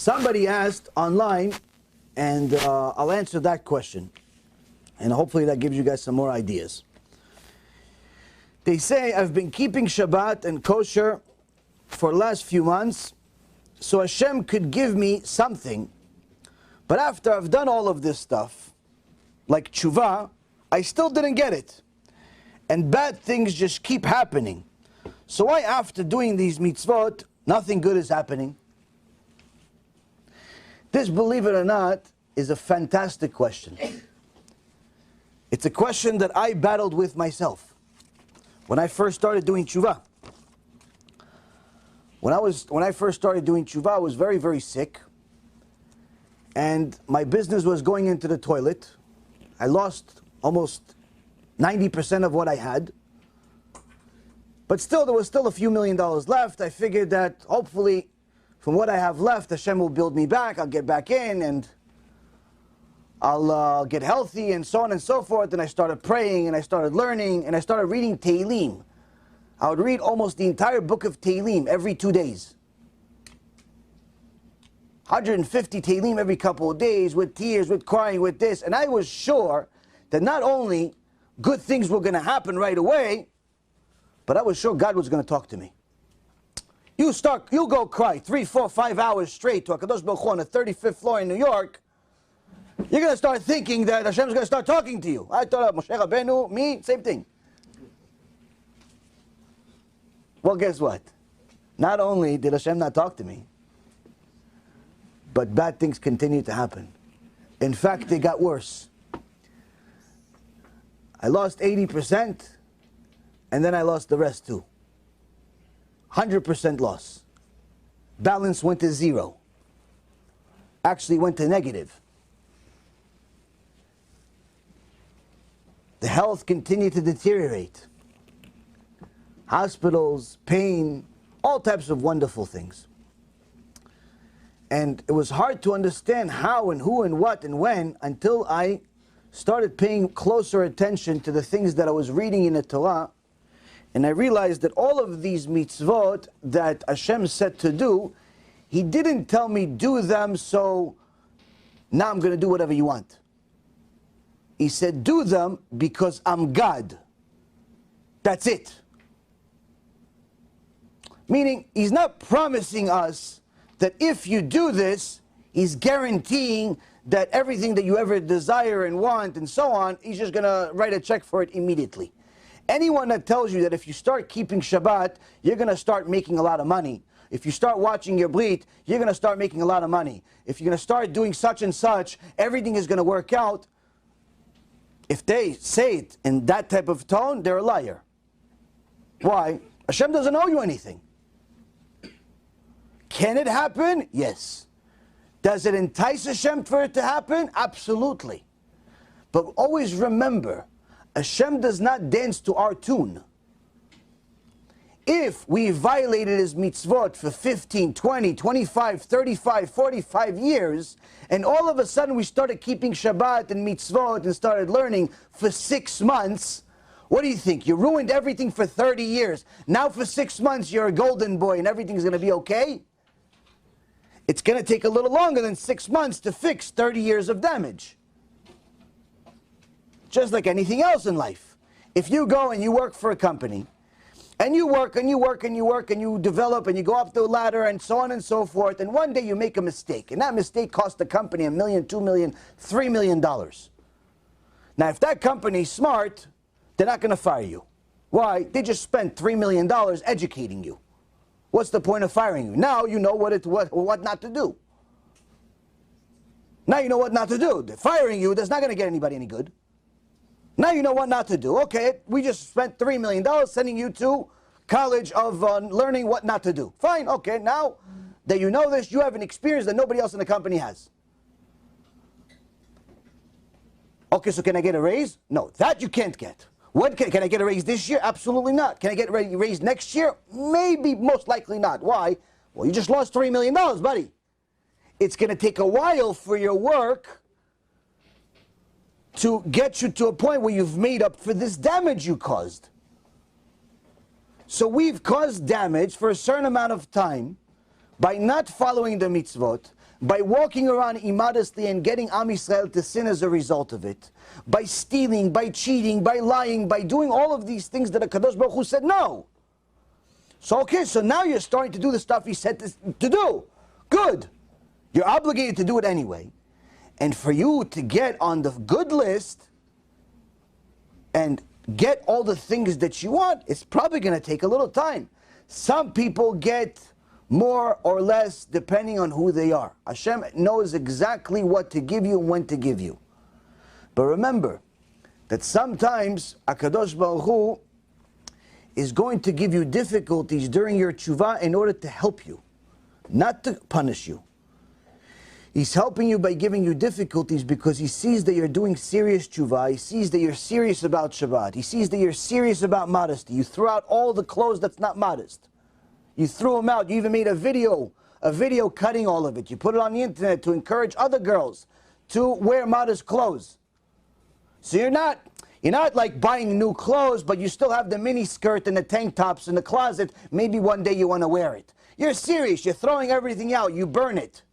Somebody asked online, and I'll answer that question. And hopefully that gives you guys some more ideas. They say, I've been keeping Shabbat and kosher for the last few months, so Hashem could give me something. But after I've done all of this stuff, like Teshuva, I still didn't get it. And bad things just keep happening. So why after doing these mitzvot, nothing good is happening? This, believe it or not, is a fantastic question. It's a question that I battled with myself when I first started doing Teshuva. When I first started doing Teshuva, I was very, very sick. And my business was going into the toilet. I lost almost 90% of what I had. But still, there was still a few $1 million left. I figured that hopefully, from what I have left, Hashem will build me back. I'll get back in and I'll get healthy and so on and so forth. And I started praying and I started learning and I started reading Tehillim. I would read almost the entire book of Tehillim every 2 days. 150 Tehillim every couple of days, with tears, with crying, with this. And I was sure that not only good things were going to happen right away, but I was sure God was going to talk to me. You go cry 3, 4, 5 hours straight to HaKadosh Baruch Hu on the 35th floor in New York. You're going to start thinking that Hashem's going to start talking to you. I thought Moshe Rabbeinu, me, same thing. Well, guess what? Not only did Hashem not talk to me, but bad things continued to happen. In fact, they got worse. I lost 80%, and then I lost the rest too. 100% loss. Balance went to zero. Actually went to negative. The health continued to deteriorate. Hospitals, pain, all types of wonderful things. And it was hard to understand how and who and what and when until I started paying closer attention to the things that I was reading in the Torah. And I realized that all of these mitzvot that Hashem said to do, He didn't tell me do them so now I'm going to do whatever you want. He said do them because I'm God. That's it. Meaning, He's not promising us that if you do this, He's guaranteeing that everything that you ever desire and want and so on, He's just going to write a check for it immediately. Anyone that tells you that if you start keeping Shabbat, you're going to start making a lot of money. If you start watching your HaBRIT, you're going to start making a lot of money. If you're going to start doing such and such, everything is going to work out. If they say it in that type of tone, they're a liar. Why? Hashem doesn't owe you anything. Can it happen? Yes. Does it entice Hashem for it to happen? Absolutely. But always remember, Hashem does not dance to our tune. If we violated His mitzvot for 15, 20, 25, 35, 45 years, and all of a sudden we started keeping Shabbat and mitzvot and started learning for 6 months, what do you think? You ruined everything for 30 years. Now for 6 months you're a golden boy and everything's going to be okay? It's going to take a little longer than 6 months to fix 30 years of damage. Just like anything else in life. If you go and you work for a company, and you work and you work and you work and you develop and you go up the ladder and so on and so forth, and one day you make a mistake, and that mistake cost the company $1 million, $2 million, $3 million. Now if that company's smart, they're not going to fire you. Why? They just spent $3 million educating you. What's the point of firing you? Now you know what not to do. Now you know what not to do. Firing you, that's not going to get anybody any good. Now you know what not to do. Okay, we just spent $3 million sending you to college of learning what not to do. Fine, okay, now that you know this, you have an experience that nobody else in the company has. Okay, so can I get a raise? No, that you can't get. What can I get a raise this year? Absolutely not. Can I get a raise next year? Maybe, most likely not. Why? Well, you just lost $3 million, buddy. It's going to take a while for your work to get you to a point where you've made up for this damage you caused. So we've caused damage for a certain amount of time by not following the mitzvot, by walking around immodestly and getting Am Yisrael to sin as a result of it, by stealing, by cheating, by lying, by doing all of these things that HaKadosh Baruch Hu said no. So okay, so now you're starting to do the stuff He said to do. Good. You're obligated to do it anyway. And for you to get on the good list and get all the things that you want, it's probably going to take a little time. Some people get more or less depending on who they are. Hashem knows exactly what to give you and when to give you. But remember that sometimes HaKadosh Baruch Hu is going to give you difficulties during your tshuva in order to help you, not to punish you. He's helping you by giving you difficulties because He sees that you're doing serious tshuva. He sees that you're serious about Shabbat. He sees that you're serious about modesty. You threw out all the clothes that's not modest. You threw them out. You even made a video cutting all of it. You put it on the internet to encourage other girls to wear modest clothes. So you're not like buying new clothes, but you still have the mini skirt and the tank tops in the closet. Maybe one day you want to wear it. You're serious. You're throwing everything out. You burn it.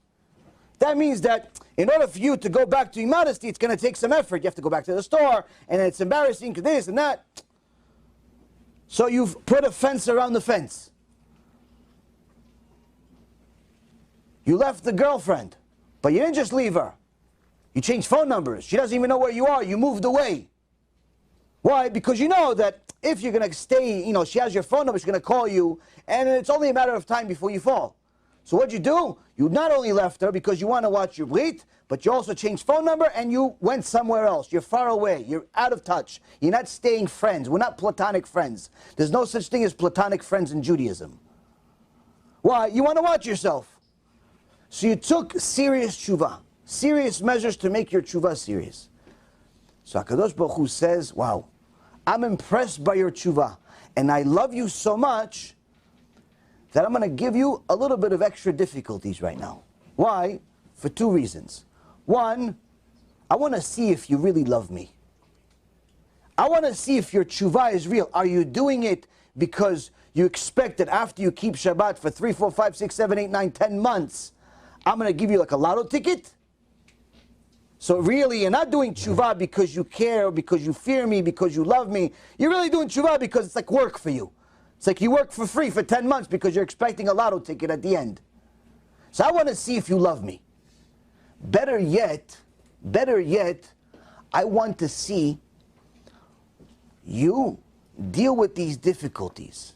That means that in order for you to go back to immodesty, it's going to take some effort. You have to go back to the store, and it's embarrassing because this and that. So you've put a fence around the fence. You left the girlfriend, but you didn't just leave her. You changed phone numbers. She doesn't even know where you are. You moved away. Why? Because you know that if you're going to stay, she has your phone number, she's going to call you, and it's only a matter of time before you fall. So what'd you do? You not only left her because you want to watch your HaBRIT, but you also changed phone number and you went somewhere else. You're far away. You're out of touch. You're not staying friends. We're not platonic friends. There's no such thing as platonic friends in Judaism. Why? You want to watch yourself. So you took serious tshuva, serious measures to make your tshuva serious. So HaKadosh Baruch Hu says, wow, I'm impressed by your tshuva, and I love you so much that I'm going to give you a little bit of extra difficulties right now. Why? For two reasons. One, I want to see if you really love me. I want to see if your tshuva is real. Are you doing it because you expect that after you keep Shabbat for 3, 4, 5, 6, 7, 8, 9, 10 months, I'm going to give you like a lotto ticket? So really, you're not doing tshuva because you care, because you fear me, because you love me. You're really doing tshuva because it's like work for you. It's like you work for free for 10 months because you're expecting a lotto ticket at the end. So I want to see if you love me. Better yet, I want to see you deal with these difficulties.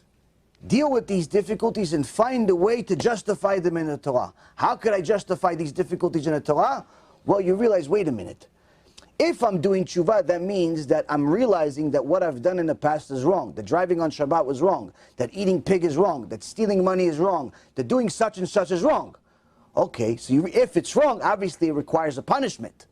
Deal with these difficulties and find a way to justify them in the Torah. How could I justify these difficulties in the Torah? Well, you realize, wait a minute. If I'm doing tshuva, that means that I'm realizing that what I've done in the past is wrong. That driving on Shabbat was wrong. That eating pig is wrong. That stealing money is wrong. That doing such and such is wrong. Okay, so if it's wrong, obviously it requires a punishment.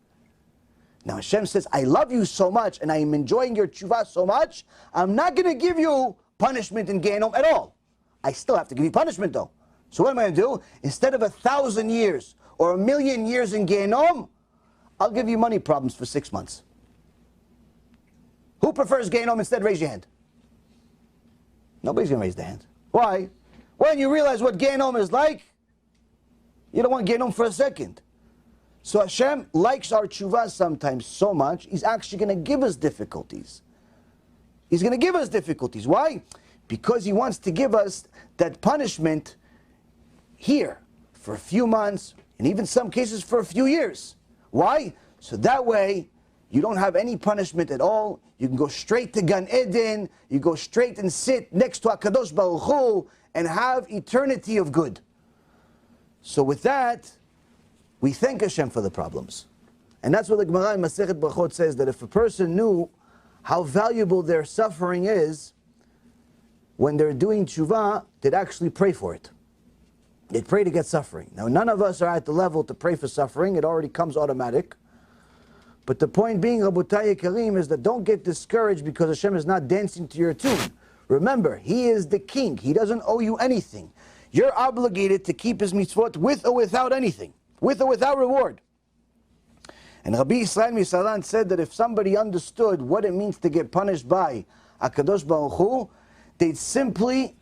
Now Hashem says, I love you so much and I am enjoying your tshuva so much, I'm not going to give you punishment in Gehenom at all. I still have to give you punishment though. So what am I going to do? Instead of 1,000 years or 1,000,000 years in Gehenom, I'll give you money problems for 6 months. Who prefers Gehenom instead? Raise your hand. Nobody's going to raise their hand. Why? When you realize what Gehenom is like, you don't want Gehenom for a second. So Hashem likes our tshuva sometimes so much, He's actually going to give us difficulties. He's going to give us difficulties. Why? Because He wants to give us that punishment here for a few months, and even some cases for a few years. Why? So that way, you don't have any punishment at all. You can go straight to Gan Eden. You go straight and sit next to HaKadosh Baruch Hu and have eternity of good. So with that, we thank Hashem for the problems. And that's what the Gemara in Masechet Brachot says, that if a person knew how valuable their suffering is, when they're doing tshuva, they'd actually pray for it. They'd pray to get suffering. Now, none of us are at the level to pray for suffering. It already comes automatic. But the point being, Rabotai Karim, is that don't get discouraged because Hashem is not dancing to your tune. Remember, He is the king. He doesn't owe you anything. You're obligated to keep His mitzvot with or without anything, with or without reward. And Rabbi Yisrael Misalan said that if somebody understood what it means to get punished by HaKadosh Baruch Hu, they'd simply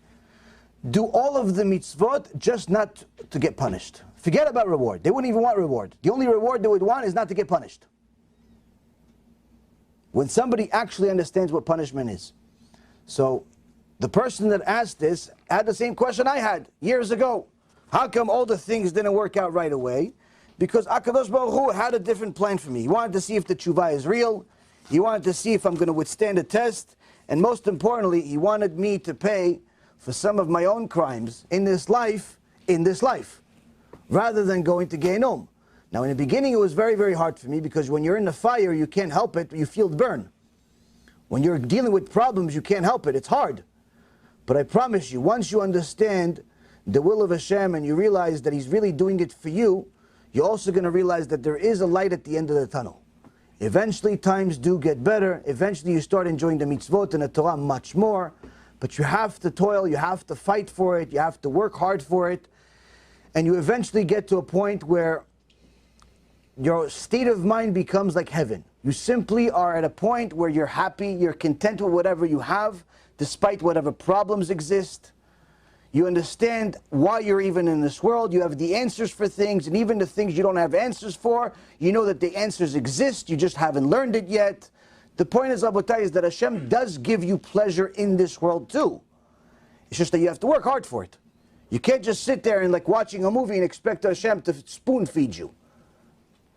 do all of the mitzvot just not to get punished. Forget about reward. They wouldn't even want reward. The only reward they would want is not to get punished. When somebody actually understands what punishment is. So the person that asked this had the same question I had years ago. How come all the things didn't work out right away? Because HaKadosh Baruch Hu had a different plan for me. He wanted to see if the Teshuva is real. He wanted to see if I'm going to withstand a test. And most importantly, He wanted me to pay for some of my own crimes in this life, rather than going to Gehinnom. Now in the beginning it was very, very hard for me, because when you're in the fire you can't help it, you feel the burn. When you're dealing with problems you can't help it, it's hard. But I promise you, once you understand the will of Hashem and you realize that He's really doing it for you, you're also going to realize that there is a light at the end of the tunnel. Eventually times do get better, eventually you start enjoying the mitzvot and the Torah much more, but you have to toil, you have to fight for it, you have to work hard for it, and you eventually get to a point where your state of mind becomes like heaven. You simply are at a point where you're happy, you're content with whatever you have, despite whatever problems exist. You understand why you're even in this world, you have the answers for things, and even the things you don't have answers for, you know that the answers exist, you just haven't learned it yet. The point is, Rabotai, is that Hashem does give you pleasure in this world too. It's just that you have to work hard for it. You can't just sit there and like watching a movie and expect Hashem to spoon feed you.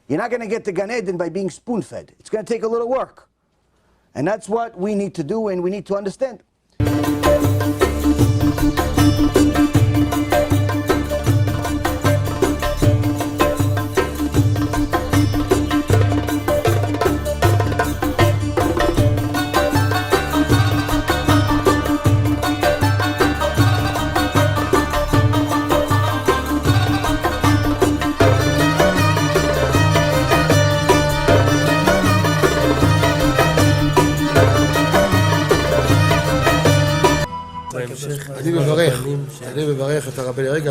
You're not going to get to Gan Eden by being spoon fed. It's going to take a little work. And that's what we need to do, and we need to understand. אני מברך את הרבנים,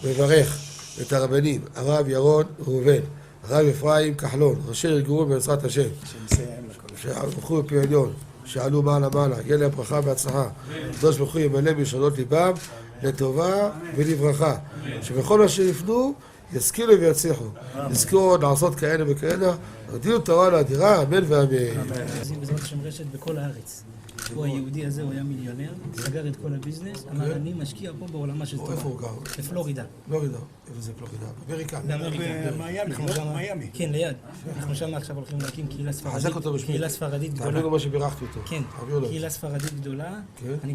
אני מברך את הרבנים, הרב ירון ראובן, הרב אפרים כחלון, ראשי ארגון בעזרת השם, שהלכו בפי עליון, שעלו מעלה, יהיה להם ברכה והצלחה, הקדוש ברוך הוא ימלא בישועות ליבם לטובה ולברכה, שבכל מה שיפנו ישכילו ויצליחו, יזכו לעשות כאלה וכאלה, הרדינו תורה לאדירה, אמן ואמן. בעזרת השם רשת בכל הארץ. הוא היהודי הזה, הוא היה מיליונר, סגר את כל הביזנס, אמר אני משקיע פה בעולמה של תורה. איפה הוא גר? בפלורידה. פלורידה, איפה זה פלורידה? באמריקה. במיימי. כן, ליד. אנחנו שם עכשיו הולכים להקים קהילה ספרדית. חזק אותו בשמי. קהילה ספרדית גדולה. תעביר לו מה שבירכתי אותו. כן, קהילה ספרדית גדולה. כן.